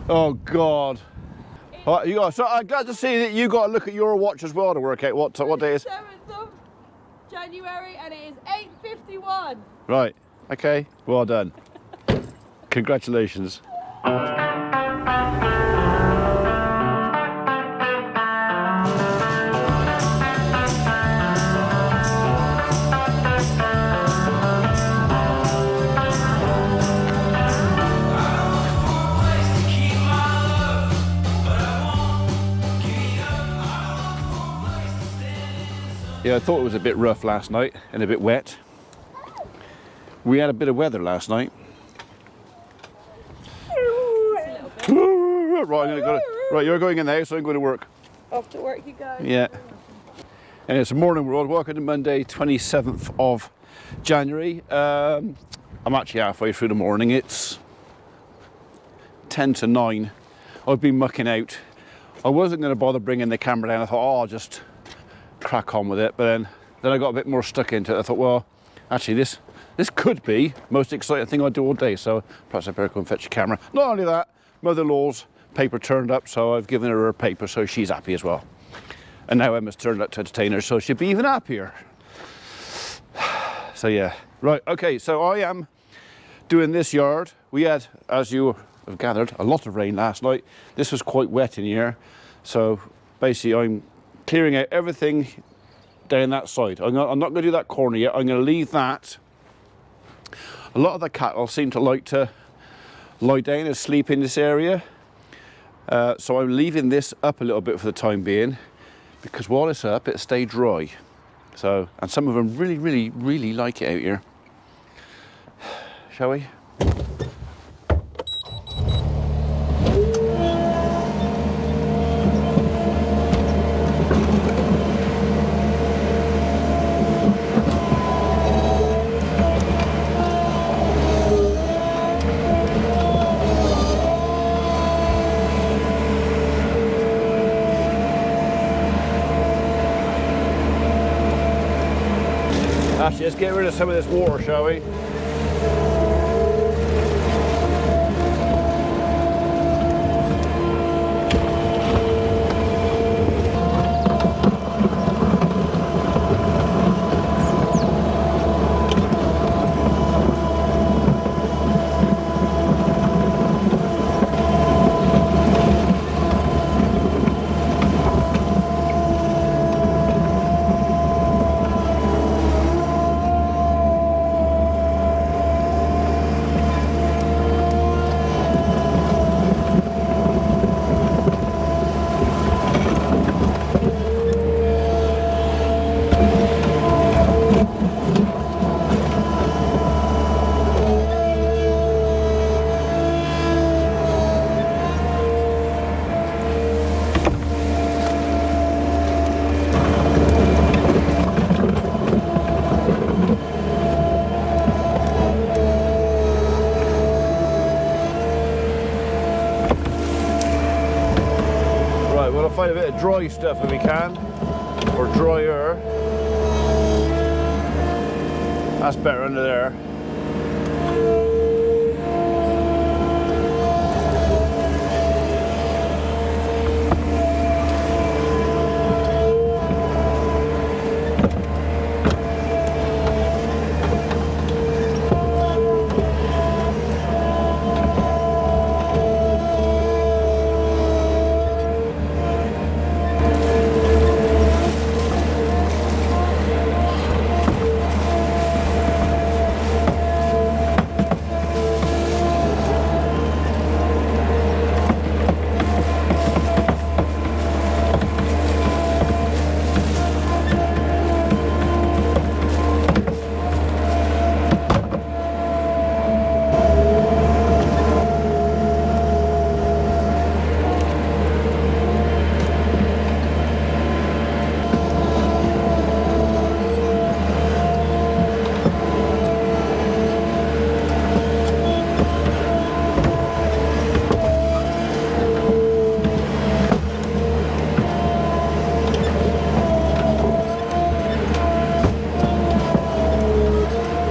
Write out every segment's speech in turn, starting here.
Oh God. All right, so I'm glad to see that you got to look at your watch as well to work out what day it is. 7th of January, and it is 8:51. Right. Okay. Well done. Congratulations. Yeah, I thought it was a bit rough last night and a bit wet. We had a bit of weather last night. Right, right, you're going in there, so I'm going to work. Off to work you go. Yeah. And it's morning world. Welcome to Monday, 27th of January. I'm actually halfway through the morning. It's 10 to 9. I've been mucking out. I wasn't going to bother bringing the camera down. I thought, oh, I'll just crack on with it. But then I got a bit more stuck into it. I thought, well, actually this could be the most exciting thing I do all day. So perhaps I better go and fetch a camera. Not only that, mother-in-law's paper turned up, so I've given her paper, so she's happy as well. And now Emma's turned up to entertain her, so she'll be even happier. So yeah, right, okay, so I am doing this yard. We had, as you have gathered, a lot of rain last night. This was quite wet in here. So basically I'm clearing out everything down that side. I'm not going to do that corner yet. I'm going to leave that. A lot of the cattle seem to like to lie down and sleep in this area. So I'm leaving this up a little bit for the time being, because while it's up, it'll stay dry. So, and some of them really, really, really like it out here. Shall we? Actually, let's get rid of some of this water, shall we? Find a bit of dry stuff if we can, or drier. That's better under there.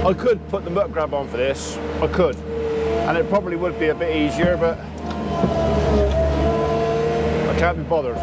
I could put the muck grab on for this, I could, and it probably would be a bit easier, but Can't be bothered.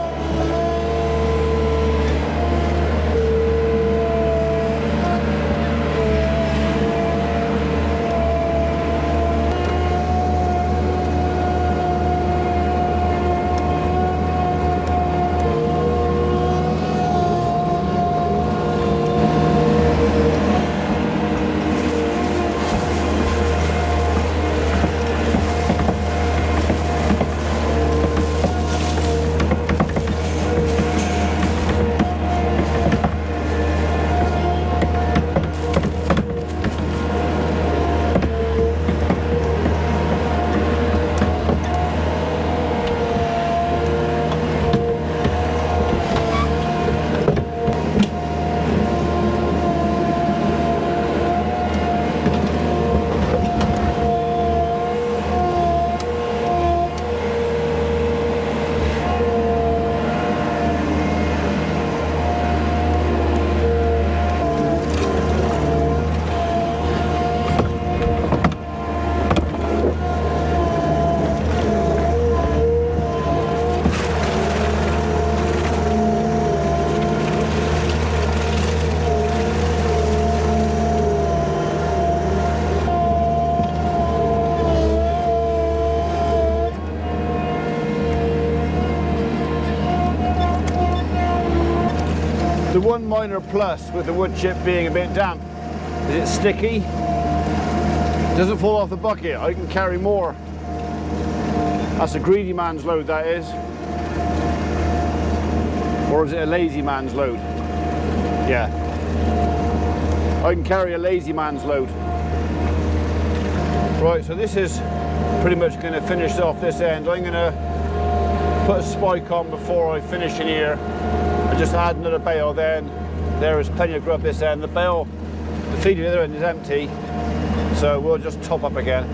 The one minor plus with the wood chip being a bit damp is it's sticky. It doesn't fall off the bucket. I can carry more. That's a greedy man's load, that is. Or is it a lazy man's load? Yeah. I can carry a lazy man's load. Right, so this is pretty much going to finish off this end. I'm going to put a spike on before I finish in here. I just add another bale then. There is plenty of grub this end. The bale, the feed at the other end is empty, so we'll just top up again.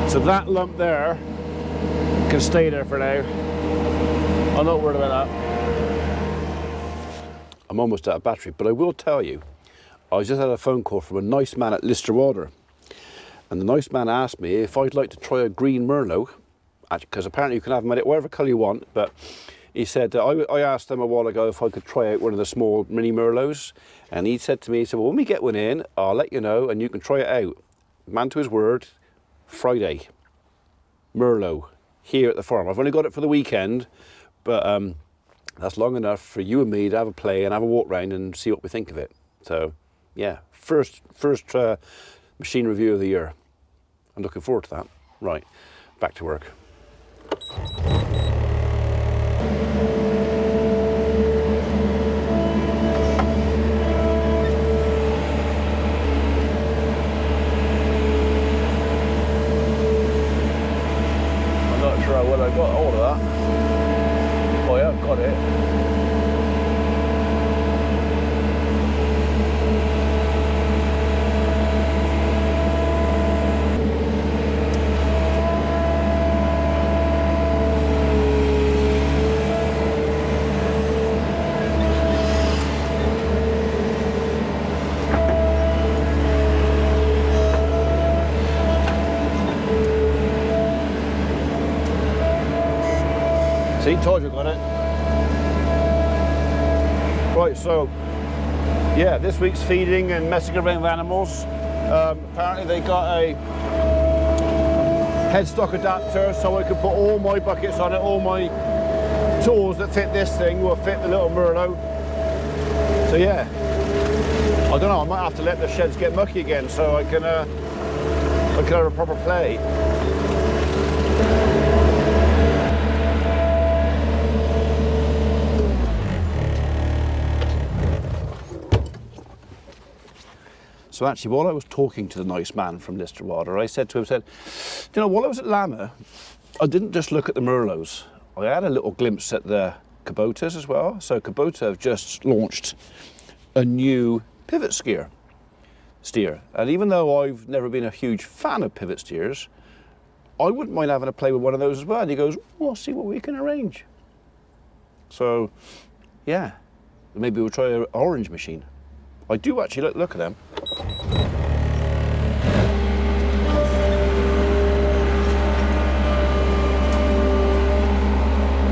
So that lump there can stay there for now. I'm not worried about that. I'm almost out of battery, but I will tell you, I just had a phone call from a nice man at Lister Water, and the nice man asked me if I'd like to try a green Merlot, because apparently you can have them at whatever colour you want, but he said, I asked them a while ago if I could try out one of the small mini Merlots, and he said to me, he said, well, when we get one in, I'll let you know and you can try it out. Man to his word. Friday, Merlot, here at the farm. I've only got it for the weekend, but that's long enough for you and me to have a play and have a walk round and see what we think of it. So, yeah, first machine review of the year. I'm looking forward to that. Right, back to work. Well, I got all of that. Oh yeah, I've got it. See, told you got it. Right, so yeah, this week's feeding and messing around with animals. Apparently they got a headstock adapter so I can put all my buckets on it, all my tools that fit this thing will fit the little Merlot. So yeah, I don't know, I might have to let the sheds get mucky again so I can have a proper play. So actually, while I was talking to the nice man from Lister Water, I said to him, you know, while I was at Lama, I didn't just look at the Merlots. I had a little glimpse at the Kubotas as well. So Kubota have just launched a new pivot steer. And even though I've never been a huge fan of pivot steers, I wouldn't mind having a play with one of those as well. And he goes, well, I'll see what we can arrange. So, yeah, maybe we'll try an orange machine. I do actually look at them.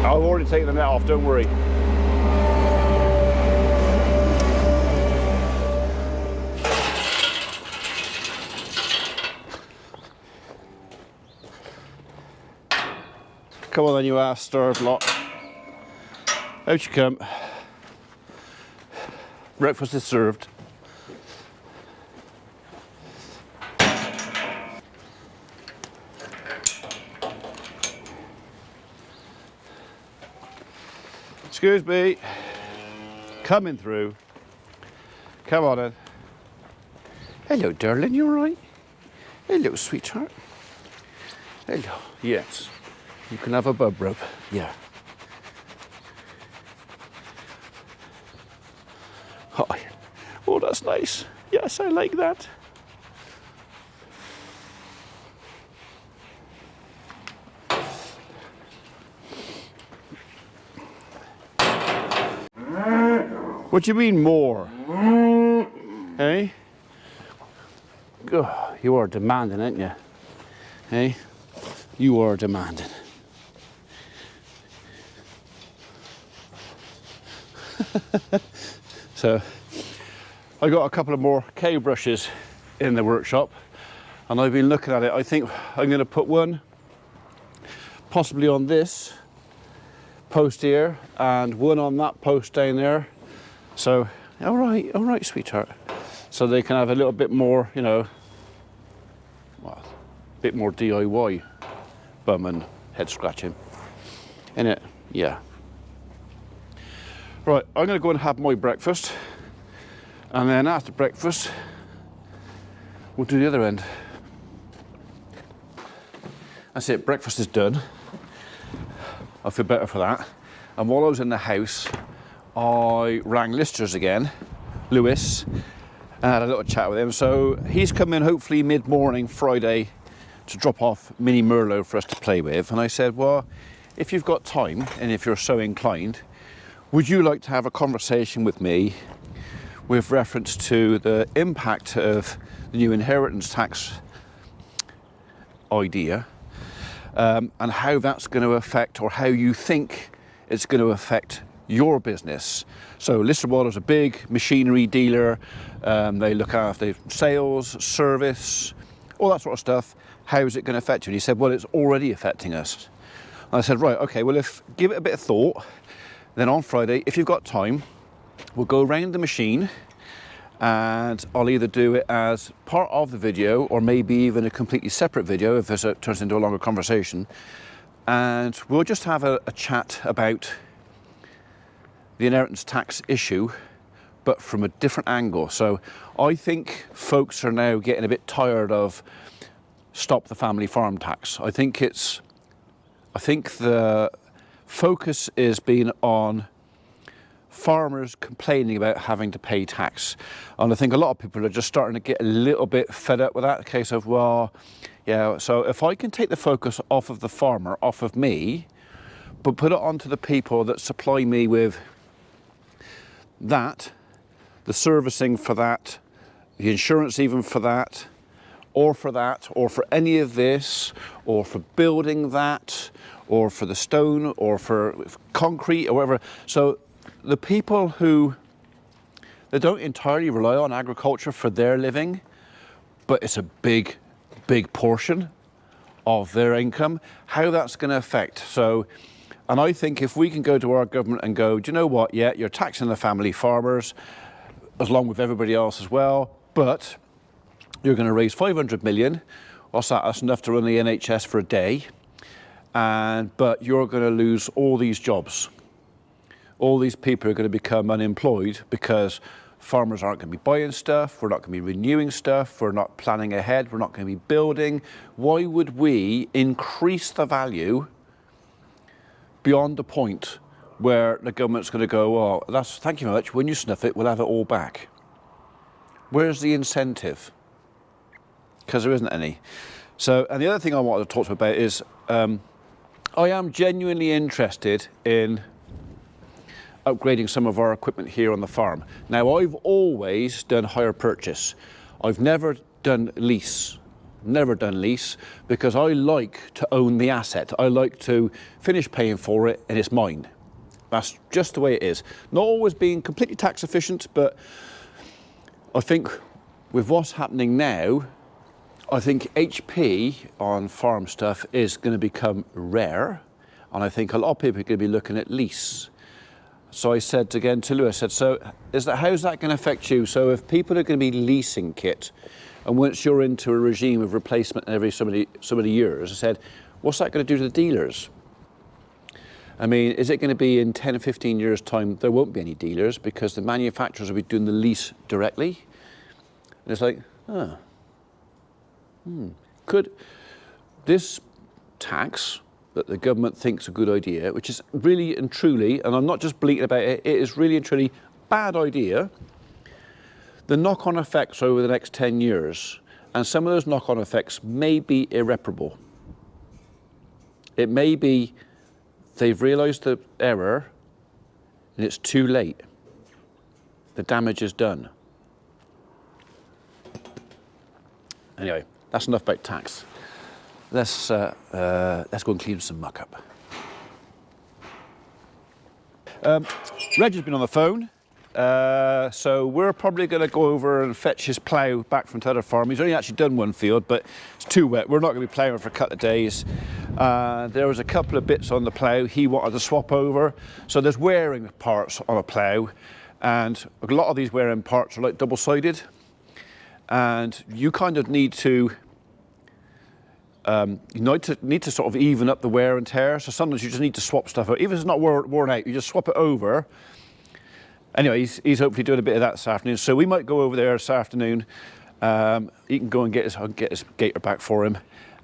I've already taken the net off, don't worry. Come on then, you half-starved lot. Out you come. Breakfast is served. Excuse me. Coming through. Come on in. Hello, darling, you all right? Hello, sweetheart. Hello. Yes. You can have a bub rub. Yeah. Hi. Oh, that's nice. Yes, I like that. What do you mean more? Hey? Oh, you are demanding, aren't you? Hey? You are demanding. So I got a couple of more K brushes in the workshop and I've been looking at it. I think I'm going to put one possibly on this post here and one on that post down there. So all right, sweetheart. So they can have a little bit more, you know, well, a bit more DIY bum and head scratching. Innit? Yeah. Right, I'm going to go and have my breakfast, and then after breakfast, we'll do the other end. That's it, breakfast is done. I feel better for that. And while I was in the house, I rang Lister's again, Lewis, and had a little chat with him. So he's coming hopefully mid-morning Friday to drop off Mini Merlot for us to play with. And I said, well, if you've got time, and if you're so inclined, would you like to have a conversation with me with reference to the impact of the new inheritance tax idea and how that's going to affect, or how you think it's going to affect your business? So Lister Water's a big machinery dealer. They look after sales, service, all that sort of stuff. How is it going to affect you? And he said, well, it's already affecting us. And I said, right, okay, well, give it a bit of thought. Then on Friday, if you've got time, we'll go around the machine and I'll either do it as part of the video or maybe even a completely separate video if it turns into a longer conversation. And we'll just have a chat about the inheritance tax issue, but from a different angle. So I think folks are now getting a bit tired of stop the family farm tax. I think the focus is being on farmers complaining about having to pay tax. And I think a lot of people are just starting to get a little bit fed up with that. A case of, well, yeah, so if I can take the focus off of the farmer, off of me, but put it onto the people that supply me with that, the servicing for that, the insurance even for that, or for any of this, or for building that, or for the stone, or for concrete, or whatever. So the people who, they don't entirely rely on agriculture for their living, but it's a big, big portion of their income, how that's going to affect. So, and I think if we can go to our government and go, do you know what, yeah, you're taxing the family farmers, along with everybody else as well, but you're going to raise 500 million, what's that, that's enough to run the NHS for a day, but you're going to lose all these jobs. All these people are going to become unemployed because Farmers aren't going to be buying stuff, we're not going to be renewing stuff, we're not planning ahead, we're not going to be building. Why would we increase the value beyond the point where the government's going to go, oh, thank you very much, when you snuff it, we'll have it all back? Where's the incentive? Because there isn't any. So, and the other thing I wanted to talk to you about is, I am genuinely interested in upgrading some of our equipment here on the farm. Now, I've always done hire purchase. I've never done lease. Because I like to own the asset. I like to finish paying for it and it's mine. That's just the way it is. Not always being completely tax efficient, but I think with what's happening now, I think HP on farm stuff is going to become rare. And I think a lot of people are going to be looking at lease. So I said again to Lou, I said, so how's that going to affect you? So if people are going to be leasing kit, and once you're into a regime of replacement every so many years, I said, what's that going to do to the dealers? I mean, is it going to be in 10 or 15 years' time, there won't be any dealers because the manufacturers will be doing the lease directly? And it's like, could this tax that the government thinks a good idea, which is really and truly, and I'm not just bleating about it, it is really and truly bad idea, the knock-on effects over the next 10 years, and some of those knock-on effects may be irreparable. It may be they've realised the error and it's too late. The damage is done. Anyway, that's enough about tax. Let's go and clean some muck up. Reg has been on the phone, so we're probably going to go over and fetch his plough back from the other farm. He's only actually done one field, but it's too wet. We're not going to be ploughing for a couple of days. There was a couple of bits on the plough he wanted to swap over. So there's wearing parts on a plough, and a lot of these wearing parts are like double-sided, and you kind of need to need to sort of even up the wear and tear. So sometimes you just need to swap stuff out. Even if it's not worn out, you just swap it over. Anyway, he's hopefully doing a bit of that this afternoon. So we might go over there this afternoon. He can go and get his gator back for him.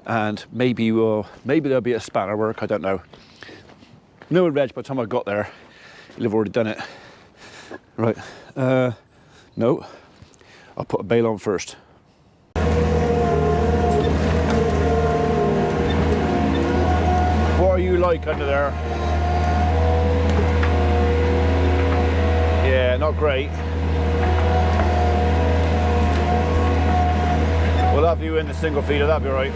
And maybe there'll be a spanner work, I don't know. No, Reg, by the time I got there, he'll have already done it. Right, no, I'll put a bail on first. What are you like under there? Yeah, not great. We'll have you in the single feeder, that'll be all right.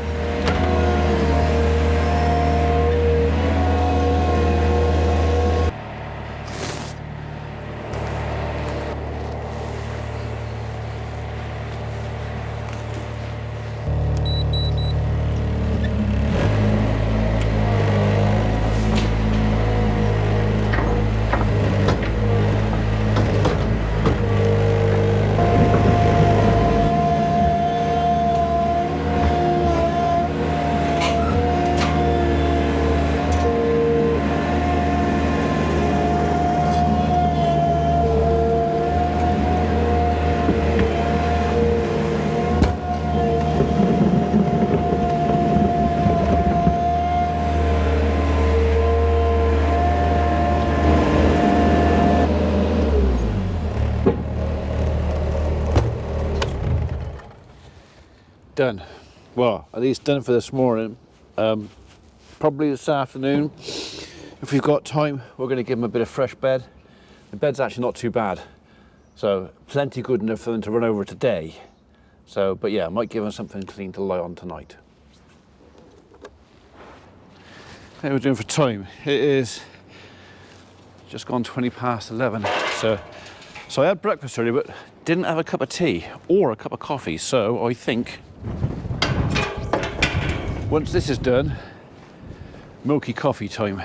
Done. Well, at least done for this morning. Probably this afternoon, if we've got time, we're going to give them a bit of fresh bed. The bed's actually not too bad, so plenty good enough for them to run over today. So, but yeah, I might give them something clean to lie on tonight. How are we doing for time? It is just gone 20 past 11. So I had breakfast earlier, but didn't have a cup of tea or a cup of coffee. So I think once this is done, milky coffee time.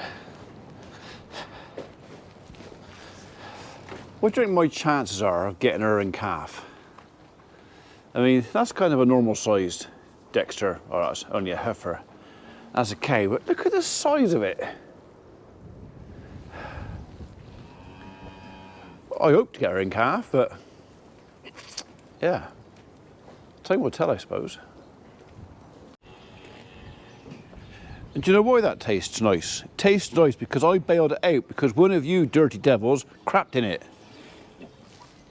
What do you think my chances are of getting her in calf? I mean, that's kind of a normal sized Dexter, or that's only a heifer. That's a cow, but look at the size of it. I hope to get her in calf, but yeah, time will tell, I suppose. And do you know why that tastes nice? It tastes nice because I bailed it out because one of you dirty devils crapped in it.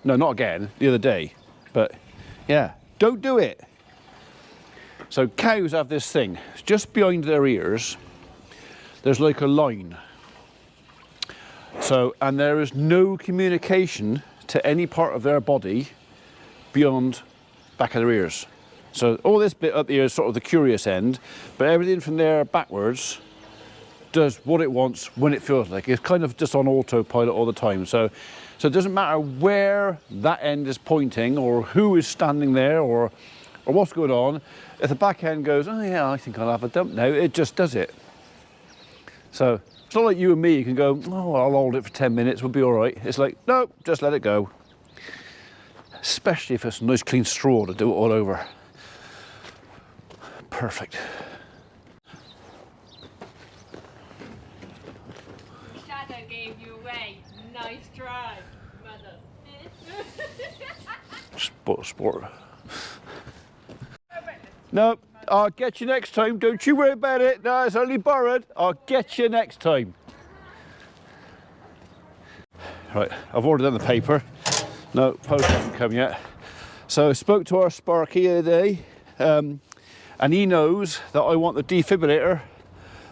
No, not again, the other day. But yeah, don't do it. So cows have this thing. It's just behind their ears. There's like a line. So, and there is no communication to any part of their body beyond back of their ears. So all this bit up here is sort of the curious end, but everything from there backwards does what it wants when it feels like. It's kind of just on autopilot all the time. So it doesn't matter where that end is pointing or who is standing there or what's going on. If the back end goes, oh yeah, I think I'll have a dump now, it just does it. So it's not like you and me, you can go, oh, I'll hold it for 10 minutes, we'll be all right. It's like, no, just let it go. Especially if it's a nice clean straw to do it all over. Perfect. Shadow gave you away. Nice try, mother. Sport. No, I'll get you next time. Don't you worry about it. No, it's only borrowed. I'll get you next time. Right, I've already done the paper. No, post hasn't come yet. So I spoke to our Sparky the other day. And he knows that I want the defibrillator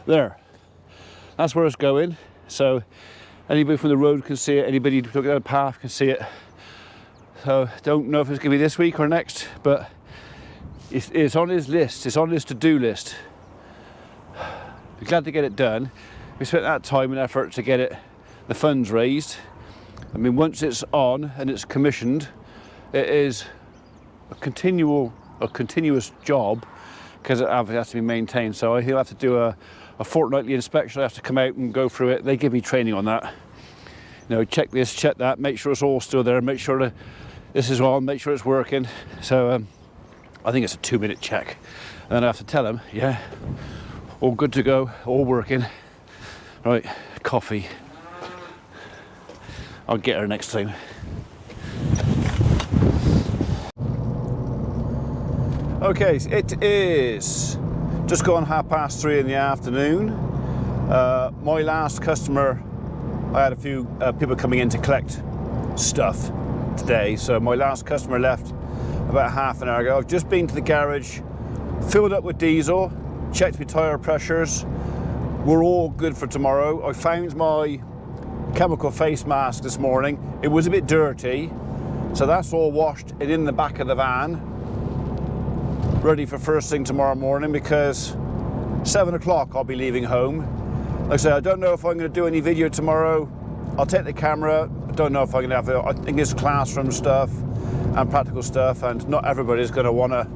there. That's where it's going. So anybody from the road can see it, anybody looking down the path can see it. So don't know if it's going to be this week or next, but it's on his list, it's on his to-do list. Be glad to get it done. We spent that time and effort to get it, the funds raised. I mean, once it's on and it's commissioned, it is a continuous job, because it has to be maintained. So he'll have to do a fortnightly inspection. I have to come out and go through it. They give me training on that. You know, check this, check that, make sure it's all still there, make sure that this is on, make sure it's working. So I think it's a 2-minute check. And then I have to tell him, yeah, all good to go, all working. Right, coffee. I'll get her next time. Okay, it is just gone 3:30 in the afternoon. My last customer, I had a few people coming in to collect stuff today, so my last customer left about half an hour ago. I've just been to the garage, filled up with diesel, checked my tyre pressures. We're all good for tomorrow. I found my chemical face mask this morning. It was a bit dirty, so that's all washed and in the back of the van, ready for first thing tomorrow morning, because 7 o'clock I'll be leaving home. Like I say, I don't know if I'm going to do any video tomorrow. I'll take the camera. I don't know if I'm going to have it. I think it's classroom stuff and practical stuff, and not everybody's going to want to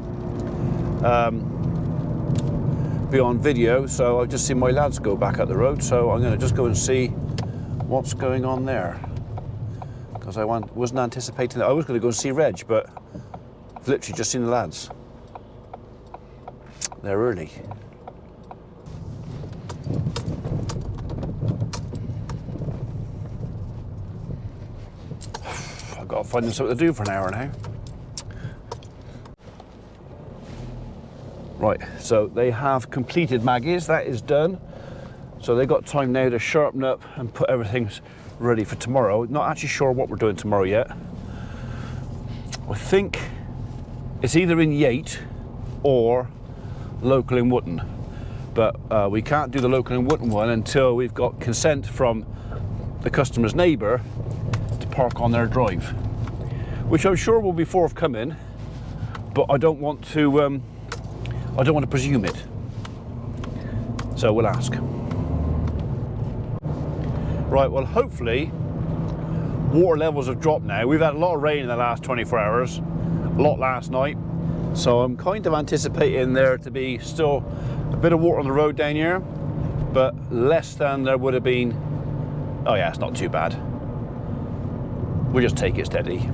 be on video. So I've just seen my lads go back up the road, so I'm going to just go and see what's going on there, because I wasn't anticipating that. I was going to go and see Reg, but I've literally just seen the lads. They're early. I've got to find them something to do for an hour now. Right, so they have completed Maggie's, that is done. So they've got time now to sharpen up and put everything ready for tomorrow. Not actually sure what we're doing tomorrow yet. I think it's either in Yate or local in Wotton, but we can't do the local in Wotton one until we've got consent from the customer's neighbour to park on their drive, which I'm sure will be forthcoming, but I don't want to presume it, so we'll ask. Right, well, hopefully water levels have dropped now. We've had a lot of rain in the last 24 hours, a lot last night. So I'm kind of anticipating there to be still a bit of water on the road down here, but less than there would have been. Oh yeah, it's not too bad. We'll just take it steady.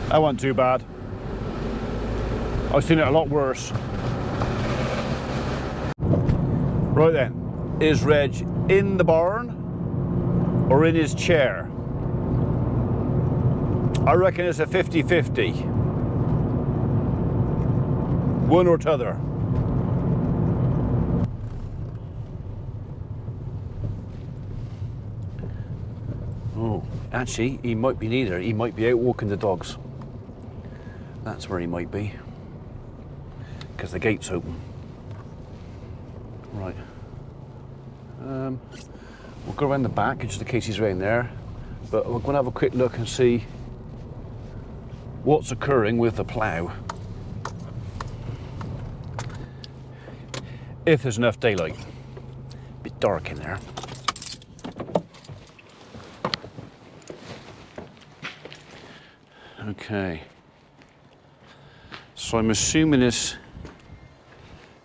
That wasn't too bad. I've seen it a lot worse. Right then, is Reg in the barn or in his chair? I reckon it's a 50-50. One or t'other. Oh, actually, he might be neither. He might be out walking the dogs. That's where he might be. Because the gate's open. Right. We'll go around the back just in case he's around there. But we're going to have a quick look and see what's occurring with the plough. If there's enough daylight. A bit dark in there. Okay. So I'm assuming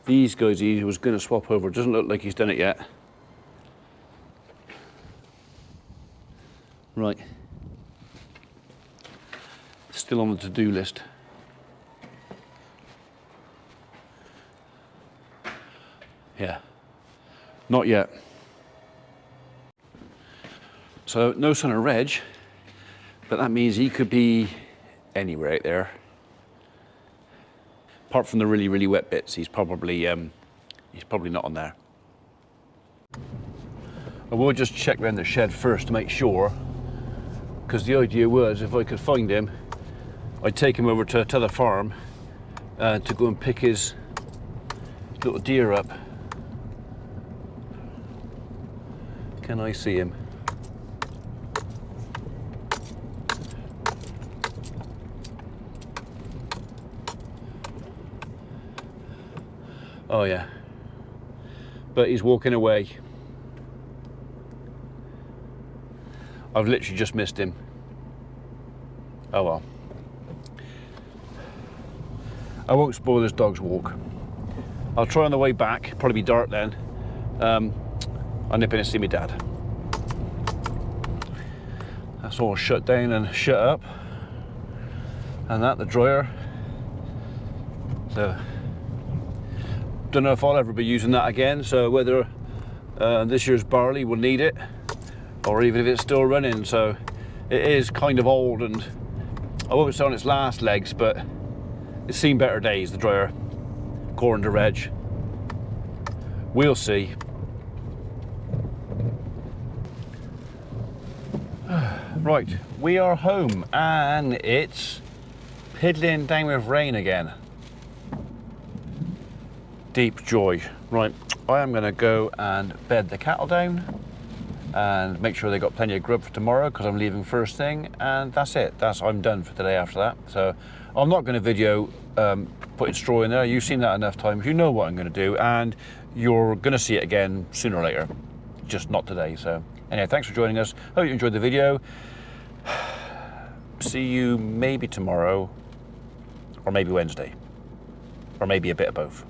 these guys he was going to swap over. It doesn't look like he's done it yet. Right. Still on the to-do list. Yeah. Not yet. So no sign of Reg, but that means he could be anywhere out there. Apart from the really, really wet bits, he's probably not on there. I will just check around the shed first to make sure, because the idea was if I could find him, I'd take him over to the farm to go and pick his little deer up. Can I see him? Oh yeah, but he's walking away. I've literally just missed him. Oh well. I won't spoil this dog's walk. I'll try on the way back, probably be dark then. I'll nip in and see my dad. That's all shut down and shut up. And that, the dryer. So, don't know if I'll ever be using that again, so whether this year's barley will need it or even if it's still running. So it is kind of old and I won't say on its last legs, but it's seen better days, the dryer, according to Reg. We'll see. Right, we are home and it's piddling down with rain again. Deep joy. Right, I am going to go and bed the cattle down and make sure they got plenty of grub for tomorrow because I'm leaving first thing, and that's it. I'm done for today after that. So I'm not going to video putting straw in there. You've seen that enough times. You know what I'm going to do, and you're going to see it again sooner or later. Just not today. So anyway, thanks for joining us. Hope you enjoyed the video. See you maybe tomorrow or maybe Wednesday or maybe a bit of both.